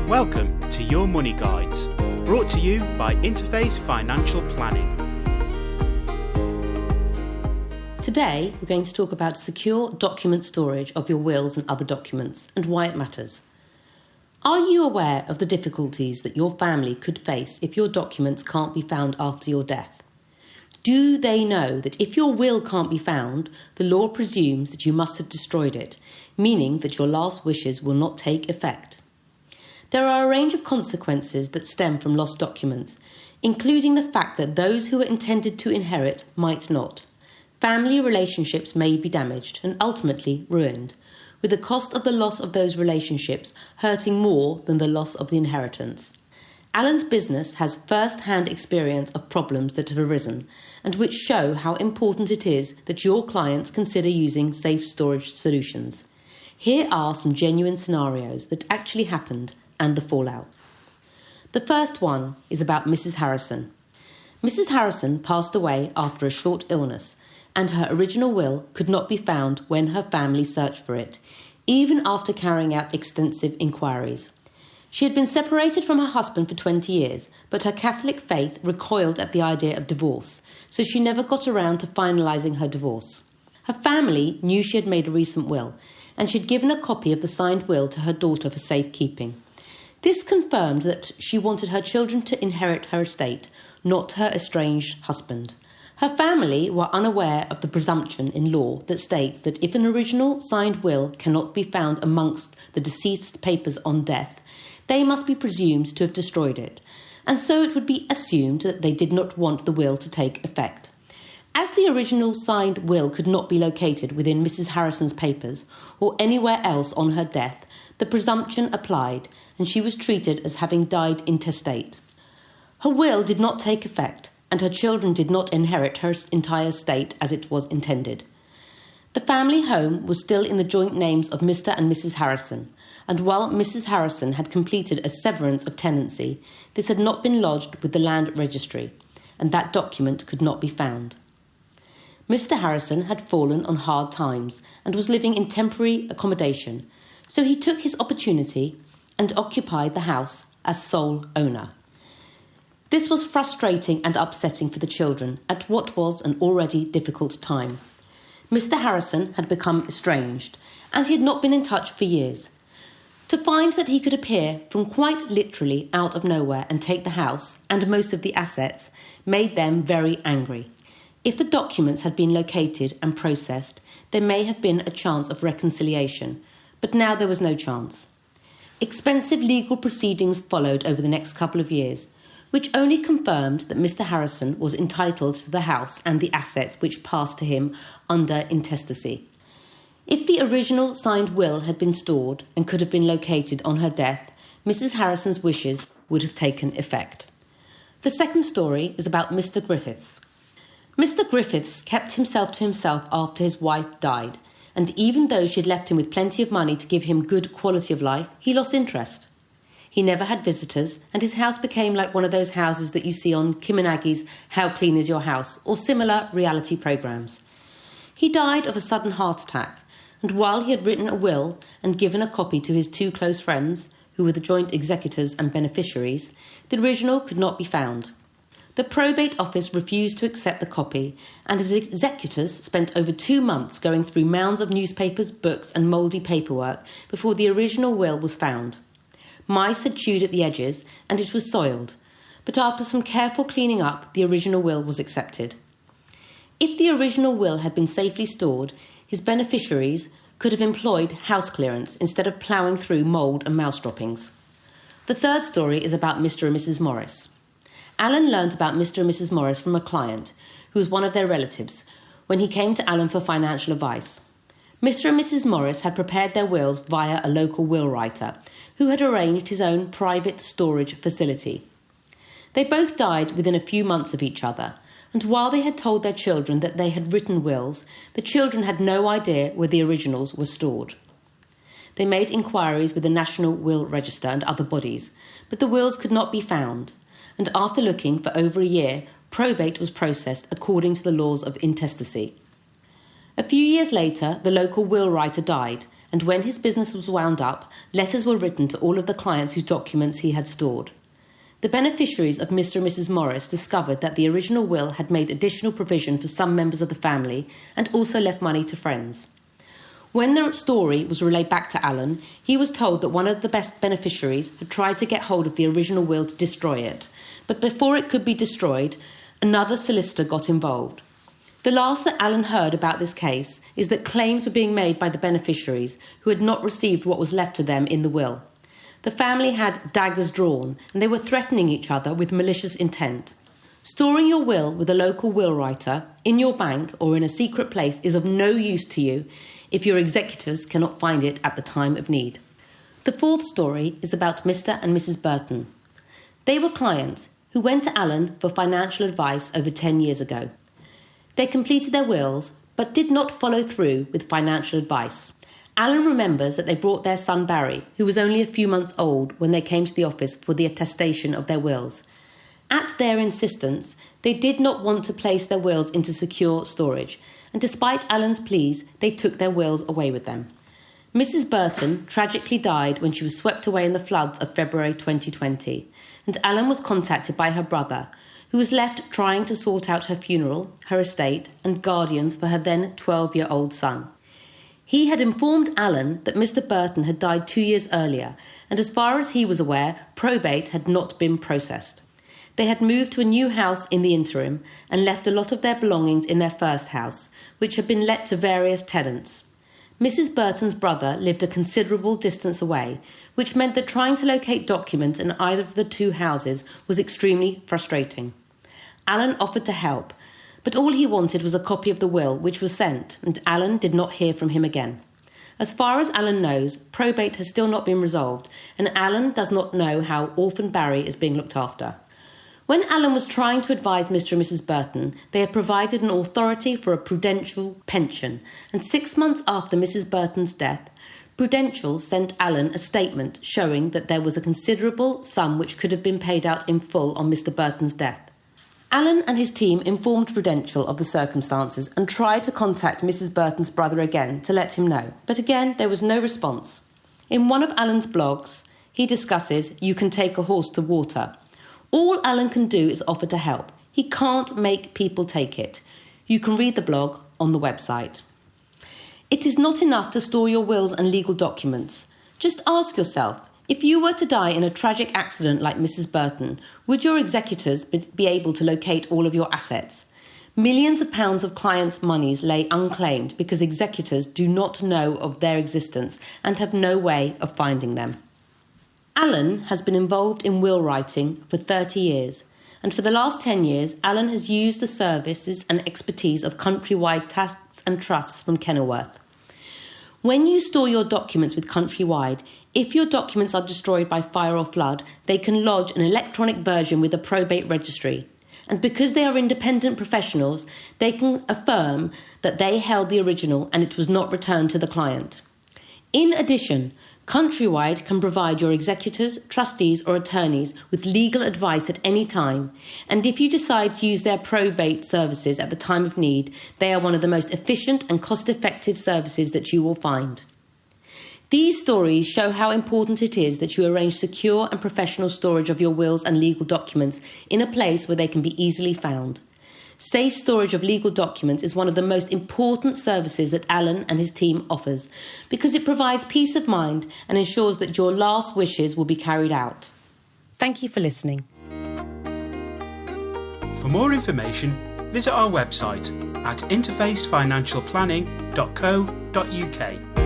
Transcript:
Welcome to Your Money Guides, brought to you by Interface Financial Planning. Today, we're going to talk about secure document storage of your wills and other documents and why it matters. Are you aware of the difficulties that your family could face if your documents can't be found after your death? Do they know that if your will can't be found, the law presumes that you must have destroyed it, meaning that your last wishes will not take effect? There are a range of consequences that stem from lost documents, including the fact that those who are intended to inherit might not. Family relationships may be damaged and ultimately ruined, with the cost of the loss of those relationships hurting more than the loss of the inheritance. Alan's business has first-hand experience of problems that have arisen and which show how important it is that your clients consider using safe storage solutions. Here are some genuine scenarios that actually happened and the fallout. The first one is about Mrs. Harrison. Mrs. Harrison passed away after a short illness, and her original will could not be found when her family searched for it, even after carrying out extensive inquiries. She had been separated from her husband for 20 years, but her Catholic faith recoiled at the idea of divorce, so she never got around to finalising her divorce. Her family knew she had made a recent will, and she had given a copy of the signed will to her daughter for safekeeping. This confirmed that she wanted her children to inherit her estate, not her estranged husband. Her family were unaware of the presumption in law that states that if an original signed will cannot be found amongst the deceased's papers on death, they must be presumed to have destroyed it, and so it would be assumed that they did not want the will to take effect. As the original signed will could not be located within Mrs. Harrison's papers or anywhere else on her death, the presumption applied, and she was treated as having died intestate. Her will did not take effect, and her children did not inherit her entire estate as it was intended. The family home was still in the joint names of Mr. and Mrs. Harrison, and while Mrs. Harrison had completed a severance of tenancy, this had not been lodged with the land registry, and that document could not be found. Mr. Harrison had fallen on hard times and was living in temporary accommodation, so he took his opportunity and occupied the house as sole owner. This was frustrating and upsetting for the children at what was an already difficult time. Mr. Harrison had become estranged, and he had not been in touch for years. To find that he could appear from quite literally out of nowhere and take the house and most of the assets made them very angry. If the documents had been located and processed, there may have been a chance of reconciliation, but now there was no chance. Expensive legal proceedings followed over the next couple of years, which only confirmed that Mr. Harrison was entitled to the house and the assets which passed to him under intestacy. If the original signed will had been stored and could have been located on her death, Mrs. Harrison's wishes would have taken effect. The second story is about Mr. Griffiths. Mr. Griffiths kept himself to himself after his wife died, and even though she had left him with plenty of money to give him good quality of life, he lost interest. He never had visitors, and his house became like one of those houses that you see on Kim and Aggie's How Clean Is Your House or similar reality programmes. He died of a sudden heart attack, and while he had written a will and given a copy to his two close friends, who were the joint executors and beneficiaries, the original could not be found. The probate office refused to accept the copy, and his executors spent over 2 months going through mounds of newspapers, books and mouldy paperwork before the original will was found. Mice had chewed at the edges, and it was soiled, but after some careful cleaning up, the original will was accepted. If the original will had been safely stored, his beneficiaries could have employed house clearance instead of ploughing through mould and mouse droppings. The third story is about Mr. and Mrs. Morris. Alan learnt about Mr. and Mrs. Morris from a client, who was one of their relatives, when he came to Alan for financial advice. Mr. and Mrs. Morris had prepared their wills via a local will writer, who had arranged his own private storage facility. They both died within a few months of each other, and while they had told their children that they had written wills, the children had no idea where the originals were stored. They made inquiries with the National Will Register and other bodies, but the wills could not be found, and after looking for over a year, probate was processed according to the laws of intestacy. A few years later, the local will writer died, and when his business was wound up, letters were written to all of the clients whose documents he had stored. The beneficiaries of Mr. and Mrs. Morris discovered that the original will had made additional provision for some members of the family and also left money to friends. When the story was relayed back to Alan, he was told that one of the best beneficiaries had tried to get hold of the original will to destroy it, but before it could be destroyed, another solicitor got involved. The last that Alan heard about this case is that claims were being made by the beneficiaries who had not received what was left to them in the will. The family had daggers drawn and they were threatening each other with malicious intent. Storing your will with a local will writer, in your bank or in a secret place is of no use to you if your executors cannot find it at the time of need. The fourth story is about Mr. and Mrs. Burton. They were clients who went to Alan for financial advice over 10 years ago. They completed their wills, but did not follow through with financial advice. Alan remembers that they brought their son Barry, who was only a few months old when they came to the office for the attestation of their wills. At their insistence, they did not want to place their wills into secure storage, and despite Alan's pleas, they took their wills away with them. Mrs. Burton tragically died when she was swept away in the floods of February 2020, and Alan was contacted by her brother, who was left trying to sort out her funeral, her estate, and guardians for her then 12-year-old son. He had informed Alan that Mr. Burton had died 2 years earlier, and as far as he was aware, probate had not been processed. They had moved to a new house in the interim and left a lot of their belongings in their first house, which had been let to various tenants. Mrs. Burton's brother lived a considerable distance away, which meant that trying to locate documents in either of the two houses was extremely frustrating. Alan offered to help, but all he wanted was a copy of the will, which was sent, and Alan did not hear from him again. As far as Alan knows, probate has still not been resolved, and Alan does not know how orphan Barry is being looked after. When Alan was trying to advise Mr. and Mrs. Burton, they had provided an authority for a prudential pension, and 6 months after Mrs. Burton's death, Prudential sent Alan a statement showing that there was a considerable sum which could have been paid out in full on Mr. Burton's death. Alan and his team informed Prudential of the circumstances and tried to contact Mrs. Burton's brother again to let him know, but again there was no response. In one of Alan's blogs, he discusses "You can take a horse to water." All Alan can do is offer to help. He can't make people take it. You can read the blog on the website. It is not enough to store your wills and legal documents. Just ask yourself, if you were to die in a tragic accident like Mrs. Burton, would your executors be able to locate all of your assets? Millions of pounds of clients' monies lay unclaimed because executors do not know of their existence and have no way of finding them. Alan has been involved in will writing for 30 years, and for the last 10 years, Alan has used the services and expertise of Countrywide Tax and Trusts from Kenilworth. When you store your documents with Countrywide, if your documents are destroyed by fire or flood, they can lodge an electronic version with the probate registry. And because they are independent professionals, they can affirm that they held the original and it was not returned to the client. In addition, Countrywide can provide your executors, trustees or attorneys with legal advice at any time, and if you decide to use their probate services at the time of need, they are one of the most efficient and cost-effective services that you will find. These stories show how important it is that you arrange secure and professional storage of your wills and legal documents in a place where they can be easily found. Safe storage of legal documents is one of the most important services that Alan and his team offers because it provides peace of mind and ensures that your last wishes will be carried out. Thank you for listening. For more information, visit our website at interfacefinancialplanning.co.uk.